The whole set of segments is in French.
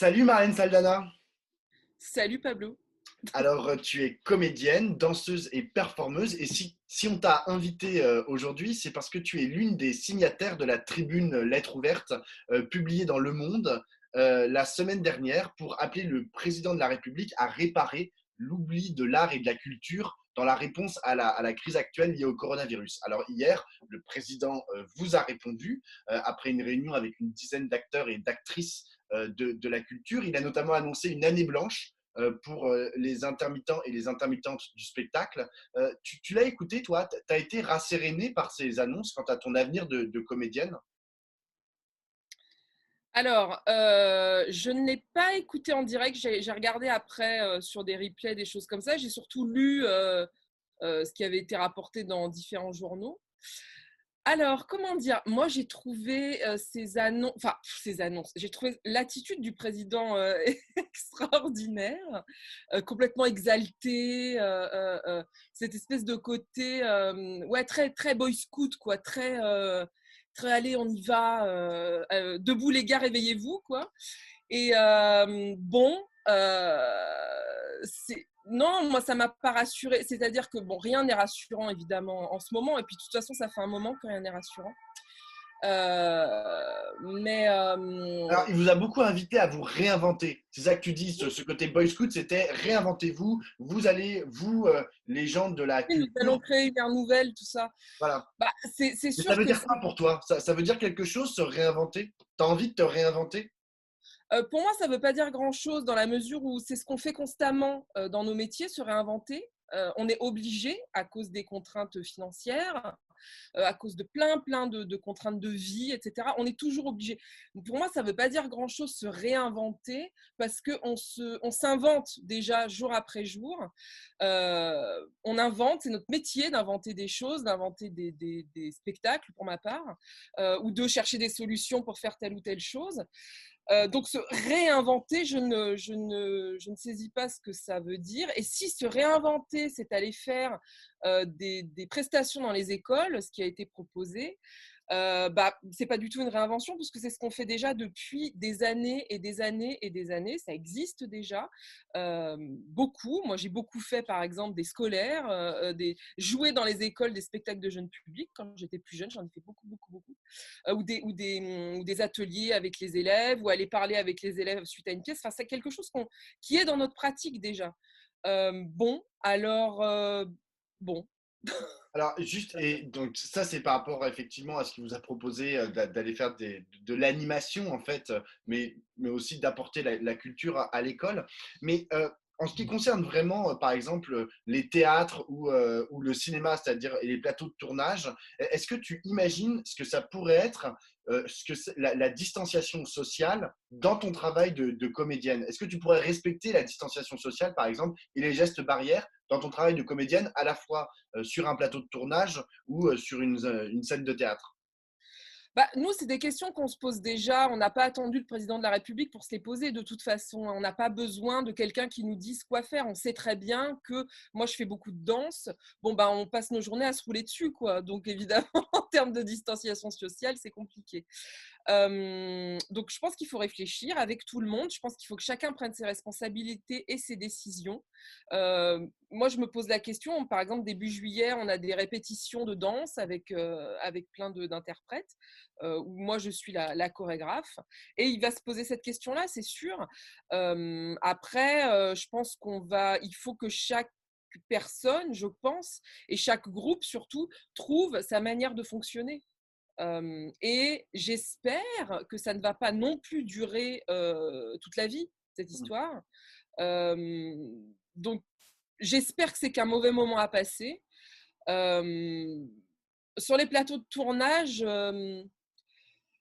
Salut Marlène Saldana. Salut Pablo. Alors, tu es comédienne, danseuse et performeuse. Et si on t'a invité aujourd'hui, c'est parce que tu es l'une des signataires de la tribune Lettre ouverte publiée dans Le Monde la semaine dernière pour appeler le président de la République à réparer l'oubli de l'art et de la culture dans la réponse à la crise actuelle liée au coronavirus. Alors hier, le président vous a répondu après une réunion avec une dizaine d'acteurs et d'actrices de la culture. Il a notamment annoncé une année blanche pour les intermittents et les intermittentes du spectacle. Tu l'as écouté, toi? Tu as été rasséréné par ces annonces quant à ton avenir de comédienne? Alors, je ne l'ai pas écouté en direct, j'ai regardé après sur des replays, des choses comme ça. J'ai surtout lu ce qui avait été rapporté dans différents journaux. Alors, comment dire? Moi, j'ai trouvé ces annonces, j'ai trouvé l'attitude du président extraordinaire, complètement exalté, cette espèce de côté, ouais, très, très boy scout, quoi, très, très allez, on y va, debout les gars, réveillez-vous, quoi. Et bon, non, moi ça m'a pas rassurée. C'est-à-dire que bon, rien n'est rassurant évidemment en ce moment. Et puis de toute façon, ça fait un moment que rien n'est rassurant. Mais Alors, il vous a beaucoup invité à vous réinventer. C'est ça que tu dis, ce côté Boy Scout, c'était réinventez-vous. Vous allez, vous, les gens de la oui, nous allons culture, créer une ère nouvelle, tout ça. voilà. Bah, c'est Mais ça sûr veut que dire quoi pour toi? Ça veut dire quelque chose, se réinventer? Tu as envie de te réinventer? pour moi, ça ne veut pas dire grand-chose dans la mesure où c'est ce qu'on fait constamment dans nos métiers, se réinventer. On est obligé à cause des contraintes financières, à cause de plein de contraintes de vie, etc. On est toujours obligé. Pour moi, ça ne veut pas dire grand-chose se réinventer parce qu'on s'invente déjà jour après jour. On invente, c'est notre métier d'inventer des choses, d'inventer des spectacles pour ma part, ou de chercher des solutions pour faire telle ou telle chose. Donc se réinventer, je ne saisis pas ce que ça veut dire. Et si se réinventer, c'est aller faire des prestations dans les écoles, ce qui a été proposé, bah, c'est pas du tout une réinvention puisque c'est ce qu'on fait déjà depuis des années et des années et des années. Ça existe déjà beaucoup. Moi, j'ai beaucoup fait, par exemple, des scolaires, jouer dans les écoles des spectacles de jeunes publics quand j'étais plus jeune. J'en ai fait beaucoup, ou des ateliers avec les élèves, ou aller parler avec les élèves suite à une pièce. Enfin, c'est quelque chose qui est dans notre pratique déjà. Bon, alors bon. Alors, juste, et donc ça, c'est par rapport effectivement à ce qu'il vous a proposé d'aller faire de l'animation, en fait, mais aussi d'apporter la culture à l'école. Mais en ce qui concerne vraiment, par exemple, les théâtres ou le cinéma, c'est-à-dire les plateaux de tournage, est-ce que tu imagines ce que ça pourrait être, la distanciation sociale dans ton travail de comédienne? Est-ce que tu pourrais respecter la distanciation sociale, par exemple, et les gestes barrières dans ton travail de comédienne, à la fois sur un plateau de tournage ou sur une scène de théâtre? Bah, nous, c'est des questions qu'on se pose déjà. On n'a pas attendu le président de la République pour se les poser de toute façon. On n'a pas besoin de quelqu'un qui nous dise quoi faire. On sait très bien que moi, je fais beaucoup de danse. Bon, bah, on passe nos journées à se rouler dessus, quoi. Donc, évidemment, en termes de distanciation sociale, c'est compliqué. Donc, je pense qu'il faut réfléchir avec tout le monde. Je pense qu'il faut que chacun prenne ses responsabilités et ses décisions. Moi, je me pose la question. Par exemple, début juillet, on a des répétitions de danse avec plein d'interprètes, où moi, je suis la chorégraphe. Et il va se poser cette question-là, c'est sûr. Après, je pense il faut que chaque personne, je pense, et chaque groupe surtout, trouve sa manière de fonctionner. Et j'espère que ça ne va pas non plus durer toute la vie, cette histoire. Euh, donc, j'espère que c'est qu'un mauvais moment à passer. Euh, sur les plateaux de tournage,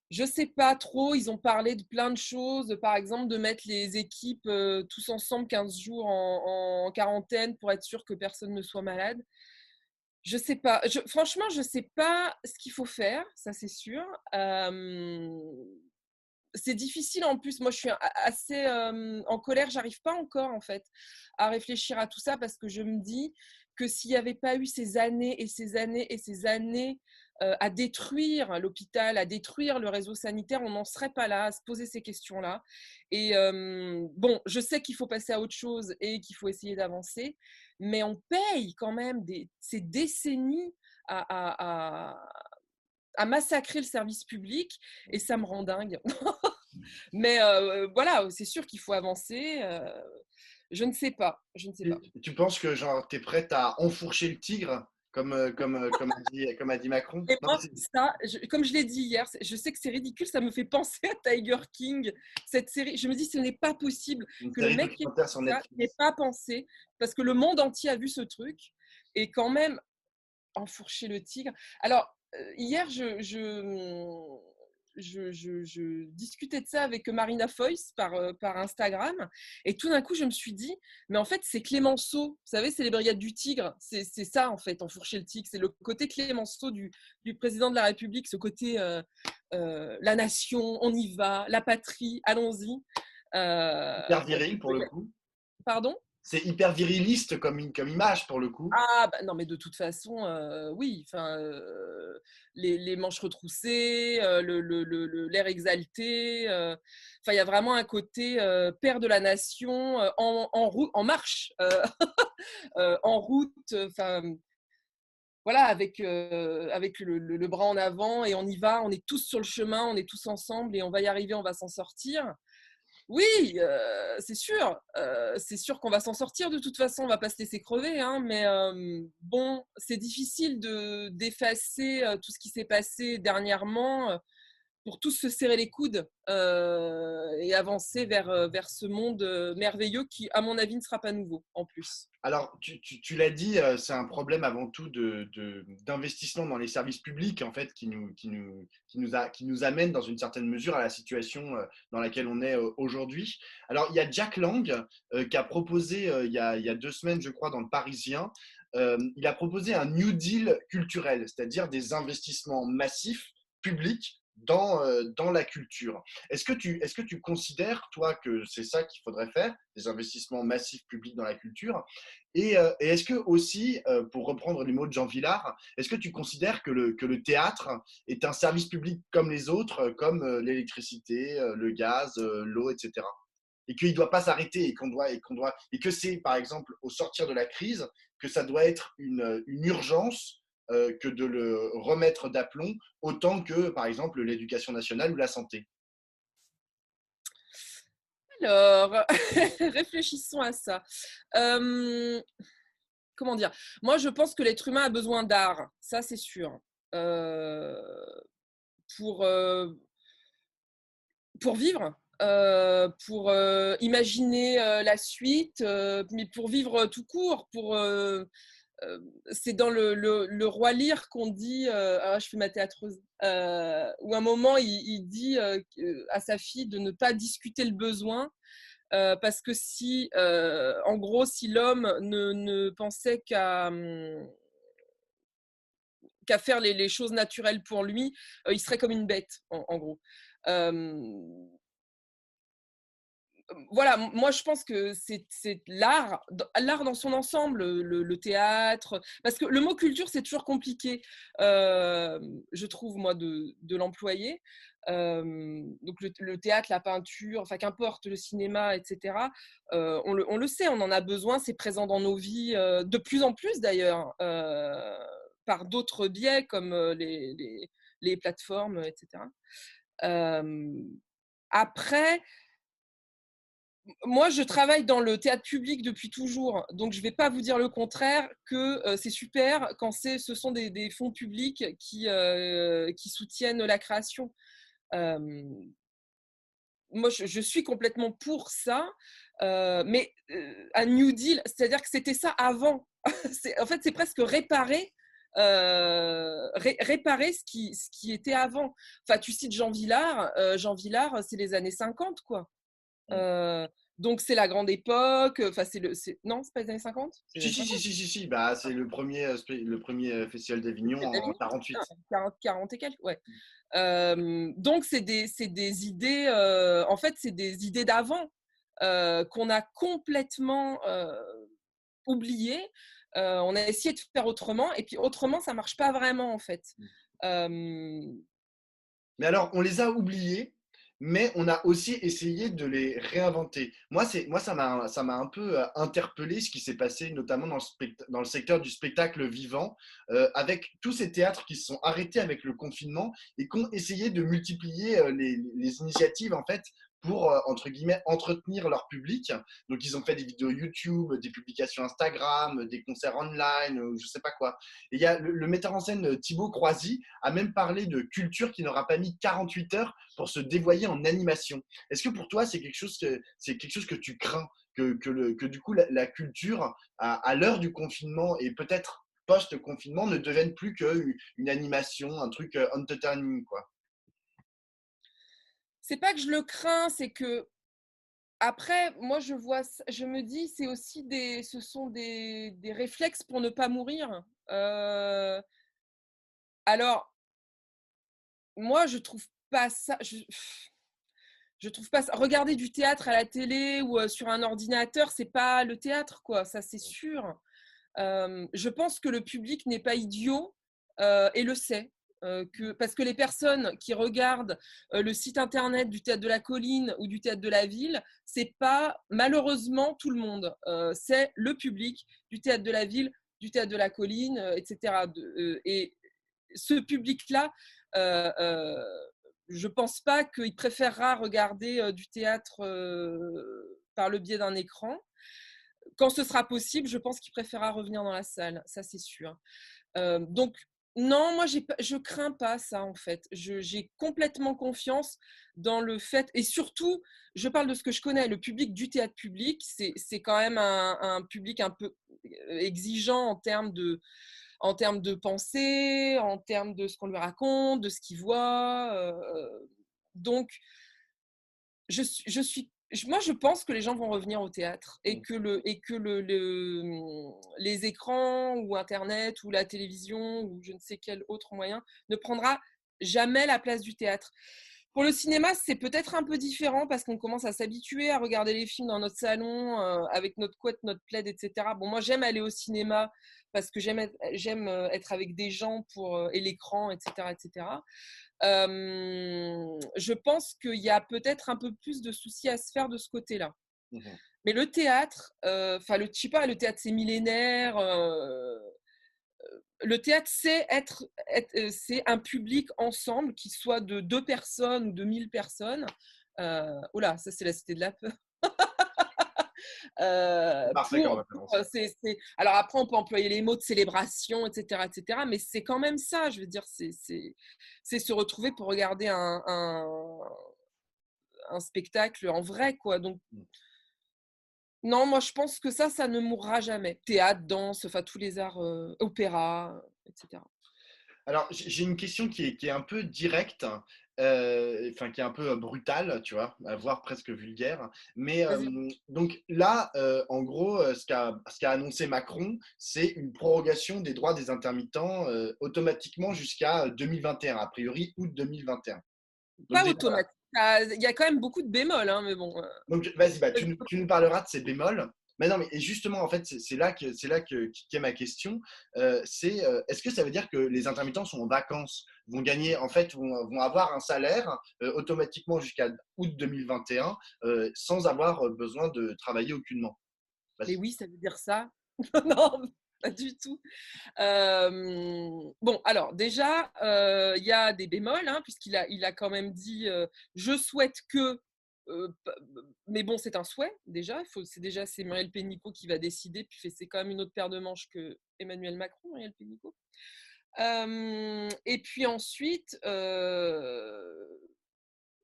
je sais pas trop. Ils ont parlé de plein de choses, par exemple de mettre les équipes tous ensemble 15 jours en quarantaine pour être sûr que personne ne soit malade. Je sais pas. Franchement, je sais pas ce qu'il faut faire, ça c'est sûr. C'est difficile en plus. Moi, je suis assez en colère. J'arrive pas encore en fait à réfléchir à tout ça parce que je me dis que s'il n'y avait pas eu ces années et ces années et ces années à détruire l'hôpital, à détruire le réseau sanitaire, on n'en serait pas là, à se poser ces questions-là. Et bon, je sais qu'il faut passer à autre chose et qu'il faut essayer d'avancer, mais on paye quand même ces décennies à massacrer le service public et ça me rend dingue. Mais voilà, c'est sûr qu'il faut avancer. Je ne sais pas, je ne sais pas. Tu penses que genre t'es prête à enfourcher le tigre comme a dit Macron? Et Non, moi, ça, comme je l'ai dit hier, je sais que c'est ridicule, ça me fait penser à Tiger King, cette série. Je me dis, ce n'est pas possible une que le série mec qui a documentaire écrit sur ça n'ait Netflix. pas pensé, parce que le monde entier a vu ce truc, et quand même, enfourcher le tigre. Alors, hier, je discutais de ça avec Marina Foïs par Instagram. Et tout d'un coup, je me suis dit, mais en fait, c'est Clémenceau. Vous savez, c'est les Brigades du Tigre. C'est ça, en fait, enfourcher le tigre. C'est le côté Clémenceau du président de la République, ce côté la nation, on y va, la patrie, allons-y. Hyper Bon, viril pour le coup. pardon. C'est hyper viriliste comme image pour le coup. Ah, bah, non, mais de toute façon, oui, enfin, les manches retroussées, l'air exalté, enfin, il y a vraiment un côté père de la nation en marche, en route, enfin, voilà, avec le bras en avant et on y va, on est tous sur le chemin, on est tous ensemble et on va y arriver, on va s'en sortir. Oui, c'est sûr qu'on va s'en sortir de toute façon, on va pas se laisser crever, hein, mais bon, c'est difficile d'effacer tout ce qui s'est passé dernièrement pour tous se serrer les coudes et avancer vers ce monde merveilleux qui, à mon avis, ne sera pas nouveau en plus. Alors, tu l'as dit, c'est un problème avant tout d'investissement dans les services publics, en fait, qui nous amène dans une certaine mesure à la situation dans laquelle on est aujourd'hui. Alors, il y a Jack Lang qui a proposé, il y a 2 semaines, je crois, dans le Parisien, il a proposé un New Deal culturel, c'est-à-dire des investissements massifs publics dans la culture. Est-ce que tu considères, toi, que c'est ça qu'il faudrait faire, des investissements massifs publics dans la culture? Et est-ce que aussi, pour reprendre les mots de Jean Vilar, est-ce que tu considères que le théâtre est un service public comme les autres, comme l'électricité, le gaz, l'eau, etc. Et qu'il ne doit pas s'arrêter et que c'est, par exemple, au sortir de la crise, que ça doit être une urgence que de le remettre d'aplomb, autant que, par exemple, l'éducation nationale ou la santé. Alors, réfléchissons à ça. Comment dire? Moi, je pense que l'être humain a besoin d'art, ça c'est sûr. Euh, pour, euh, pour vivre, pour imaginer la suite, mais pour vivre tout court, c'est dans le Roi Lear qu'on dit, ah, je fais ma théâtreuse, où à un moment il dit à sa fille de ne pas discuter le besoin, parce que si, en gros, si l'homme ne pensait qu'à faire les choses naturelles pour lui, il serait comme une bête, en gros. Euh, voilà, moi je pense que c'est l'art dans son ensemble, le théâtre, parce que le mot culture c'est toujours compliqué, je trouve moi de l'employer. Donc le théâtre, la peinture, enfin qu'importe, le cinéma, etc. On le sait, on en a besoin, c'est présent dans nos vies de plus en plus d'ailleurs, par d'autres biais comme les plateformes, etc. Après, moi, je travaille dans le théâtre public depuis toujours, donc je ne vais pas vous dire le contraire, que c'est super quand ce sont des fonds publics qui soutiennent la création. Euh, Moi, je suis complètement pour ça, mais un New Deal, c'est-à-dire que c'était ça avant. En fait, c'est presque réparer ce qui était avant. Enfin, tu cites Jean Vilar. Jean Vilar, c'est les années 50, quoi. Euh, donc c'est la grande époque. Enfin, non, c'est pas les années 50, c'est les Si, années si, si, 50. si, si, si, bah, c'est le premier festival d'Avignon C'est en d'Avignon, 48. 40 et quelques, ouais. Donc c'est des idées. En fait, c'est des idées d'avant qu'on a complètement oubliées. On a essayé de faire autrement, et puis autrement, ça marche pas vraiment en fait. Euh, Mais alors, on les a oubliés, mais on a aussi essayé de les réinventer. Moi, ça m'a un peu interpellé ce qui s'est passé, notamment dans le secteur du spectacle vivant, avec tous ces théâtres qui se sont arrêtés avec le confinement et qui ont essayé de multiplier les initiatives, en fait, pour, entre guillemets, entretenir leur public. Donc, ils ont fait des vidéos YouTube, des publications Instagram, des concerts online, je sais pas quoi. Et il y a le metteur en scène Thibaut Croisy a même parlé de culture qui n'aura pas mis 48 heures pour se dévoyer en animation. Est-ce que pour toi, c'est quelque chose que tu crains, que du coup, la culture, à l'heure du confinement et peut-être post-confinement, ne devienne plus qu'une animation, un truc entertaining, quoi? c'est pas que je le crains, c'est que après, moi, je me dis, c'est aussi ce sont des réflexes pour ne pas mourir. Alors, moi, je trouve pas ça. Je trouve pas ça. Regarder du théâtre à la télé ou sur un ordinateur, c'est pas le théâtre, quoi. Ça, c'est sûr. Je pense que le public n'est pas idiot et le sait. Parce que les personnes qui regardent le site internet du Théâtre de la Colline ou du Théâtre de la Ville, c'est pas malheureusement tout le monde. C'est le public du Théâtre de la Ville, du Théâtre de la Colline, etc. Et ce public-là, euh, euh, je pense pas qu'il préférera regarder du théâtre par le biais d'un écran. Quand ce sera possible, je pense qu'il préférera revenir dans la salle, ça c'est sûr. Donc, non, moi, je crains pas ça, en fait. J'ai complètement confiance dans le fait, et surtout, je parle de ce que je connais, le public du théâtre public, c'est quand même un public un peu exigeant en termes de pensée, en termes de ce qu'on lui raconte, de ce qu'il voit. Donc, moi, je pense que les gens vont revenir au théâtre et que, les écrans ou Internet ou la télévision ou je ne sais quel autre moyen ne prendra jamais la place du théâtre. Pour le cinéma, c'est peut-être un peu différent parce qu'on commence à s'habituer à regarder les films dans notre salon avec notre couette, notre plaid, etc. Bon, moi, j'aime aller au cinéma parce que j'aime être avec des gens et l'écran, etc., etc. Je pense qu'il y a peut-être un peu plus de soucis à se faire de ce côté-là. Mhm. Mais le théâtre, je sais pas, le théâtre c'est millénaire. Le théâtre c'est un public ensemble, qui soit de 2 personnes ou de 1000 personnes. Oh là, ça c'est la cité de la peur. C'est parfait comme référence. Alors après, on peut employer les mots de célébration, etc., mais c'est quand même ça. Je veux dire, c'est se retrouver pour regarder un spectacle en vrai, quoi. Donc, non, moi, je pense que ça ne mourra jamais. Théâtre, danse, enfin, tous les arts, opéra, etc. Alors, j'ai une question qui est un peu directe, enfin qui est un peu brutale, tu vois, voire presque vulgaire. Mais Vas-y. donc là, en gros, ce qu'a annoncé Macron, c'est une prorogation des droits des intermittents automatiquement jusqu'à 2021, a priori août 2021. Donc, Pas automatique. Il y a quand même beaucoup de bémols, hein, mais bon. donc vas-y, bah, tu nous parleras de ces bémols. Mais non, mais et justement, en fait, qu'est ma question. Est-ce que ça veut dire que les intermittents sont en vacances, vont gagner, en fait, vont avoir un salaire automatiquement jusqu'à août 2021 sans avoir besoin de travailler aucunement? Mais Vas-y. oui, ça veut dire ça. Non, pas du tout. Bon, alors déjà, il y a des bémols, hein, il a quand même dit je souhaite que. Mais bon, c'est un souhait déjà. C'est Muriel Pénicaud qui va décider. Puis c'est quand même une autre paire de manches que Emmanuel Macron, Muriel Pénicaud. Et puis ensuite,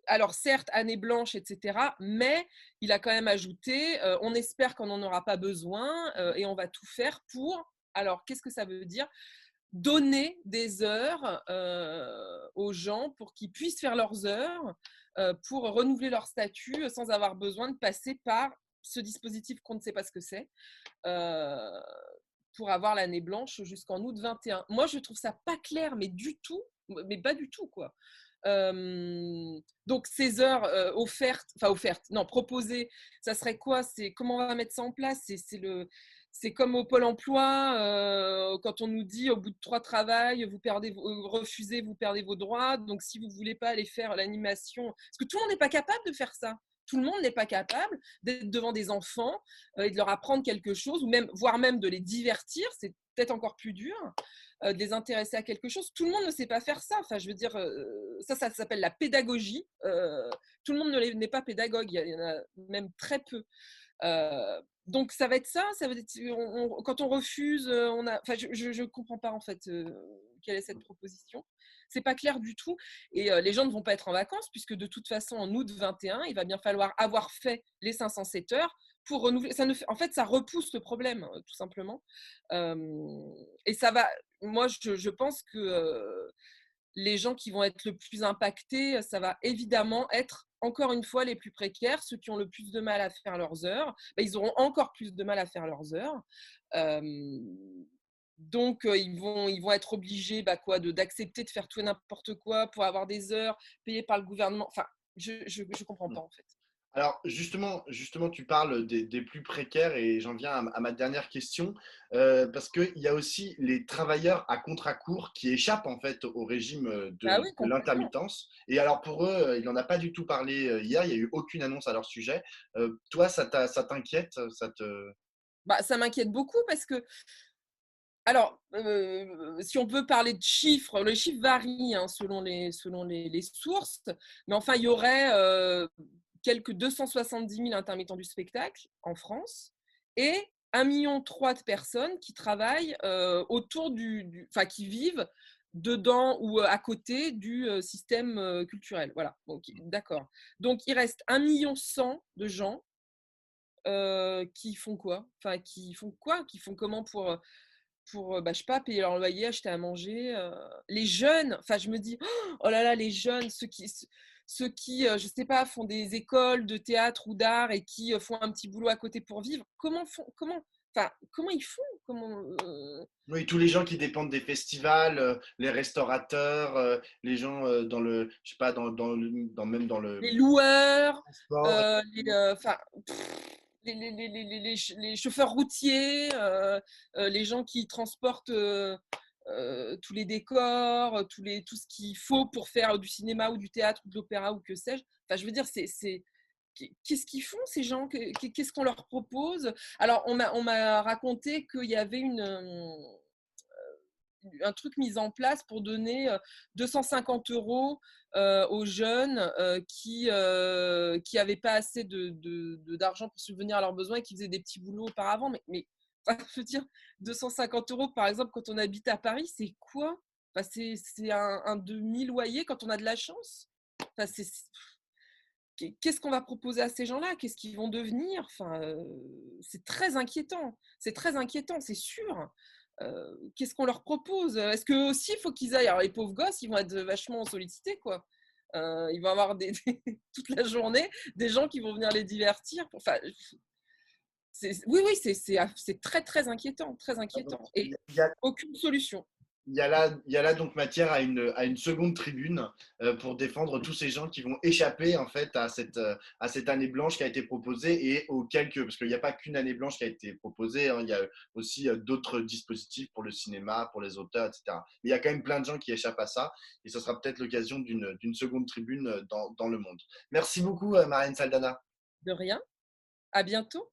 alors certes, année blanche, etc., mais il a quand même ajouté, on espère qu'on n'en aura pas besoin et on va tout faire pour. Alors, qu'est-ce que ça veut dire? Donner des heures aux gens pour qu'ils puissent faire leurs heures, pour renouveler leur statut sans avoir besoin de passer par ce dispositif qu'on ne sait pas ce que c'est, euh, pour avoir l'année blanche jusqu'en août 21. Moi, je trouve ça pas clair, mais pas du tout, quoi. Donc ces heures offertes, non, proposées, ça serait quoi? C'est comment on va mettre ça en place? C'est comme au Pôle emploi, quand on nous dit au bout de 3 travails, refusez, vous perdez vos droits. Donc, si vous ne voulez pas aller faire l'animation, parce que tout le monde n'est pas capable de faire ça. Tout le monde n'est pas capable d'être devant des enfants et de leur apprendre quelque chose, ou même, voire même de les divertir. C'est peut-être encore plus dur, de les intéresser à quelque chose. Tout le monde ne sait pas faire ça. Enfin, je veux dire, ça s'appelle la pédagogie. Tout le monde n'est pas pédagogue. Il y en a même très peu. Donc ça va être ça, ça va être, quand on refuse, enfin, je comprends pas en fait quelle est cette proposition. C'est pas clair du tout et les gens ne vont pas être en vacances puisque de toute façon en août 21, il va bien falloir avoir fait les 507 heures pour renouveler. En fait, ça repousse le problème tout simplement. Et ça va. Moi, je pense que les gens qui vont être le plus impactés, ça va évidemment être encore une fois les plus précaires, ceux qui ont le plus de mal à faire leurs heures. Ben, ils auront encore plus de mal à faire leurs heures. Donc, ils vont être obligés d'accepter de faire tout et n'importe quoi pour avoir des heures payées par le gouvernement. Enfin, je ne comprends pas en fait. Alors justement, tu parles des plus précaires et j'en viens à ma dernière question parce qu'il y a aussi les travailleurs à contrat court qui échappent en fait au régime Ah oui, de complètement. l'intermittence. Et alors pour eux, il n'en a pas du tout parlé hier, il n'y a eu aucune annonce à leur sujet. Toi, ça t'inquiète, ça te... Bah, ça m'inquiète beaucoup parce que, alors, si on peut parler de chiffres, les chiffres varient hein, selon les sources, mais enfin, il y aurait quelques 270 000 intermittents du spectacle en France et 1,3 million de personnes qui travaillent autour enfin, qui vivent dedans ou à côté du système culturel. Voilà, okay, d'accord. Donc, il reste 1,1 million de gens qui font quoi? Enfin, qui font comment pour je sais pas, payer leur loyer, acheter à manger. Les jeunes, enfin, je me dis, oh là là, les jeunes, ceux qui je sais pas, font des écoles de théâtre ou d'art et qui font un petit boulot à côté pour vivre, comment ils font? Oui, tous les gens qui dépendent des festivals, les restaurateurs, les gens dans le, je sais pas, même dans le Les loueurs, transport. enfin, les chauffeurs routiers, les gens qui transportent tous les décors, tout ce qu'il faut pour faire du cinéma ou du théâtre ou de l'opéra ou que sais-je. Enfin, je veux dire, qu'est-ce qu'ils font ces gens? Qu'est-ce qu'on leur propose? Alors, on m'a raconté qu'il y avait un truc mis en place pour donner 250 euros aux jeunes qui n'avaient pas assez d'argent pour subvenir à leurs besoins et qui faisaient des petits boulots auparavant. Mais enfin, je veux dire, 250 euros, par exemple, quand on habite à Paris, c'est quoi? Enfin, c'est un demi-loyer quand on a de la chance. Enfin, qu'est-ce qu'on va proposer à ces gens-là? Qu'est-ce qu'ils vont devenir? Enfin, c'est très inquiétant. C'est très inquiétant, c'est sûr. Qu'est-ce qu'on leur propose? Est-ce que aussi il faut qu'ils aillent? Alors les pauvres gosses, ils vont être vachement sollicités, quoi. Ils vont avoir toute la journée des gens qui vont venir les divertir. Enfin, oui, oui, c'est très, très inquiétant, très Donc, inquiétant. Et il y a, aucune solution. il y a là donc matière à une seconde tribune pour défendre tous ces gens qui vont échapper en fait à cette année blanche qui a été proposée et aux quelques, parce qu'il n'y a pas qu'une année blanche qui a été proposée, hein, il y a aussi d'autres dispositifs pour le cinéma, pour les auteurs, etc. Mais il y a quand même plein de gens qui échappent à ça et ce sera peut-être l'occasion d'une seconde tribune dans le monde. Merci beaucoup, Marianne Saldana. De rien. À bientôt.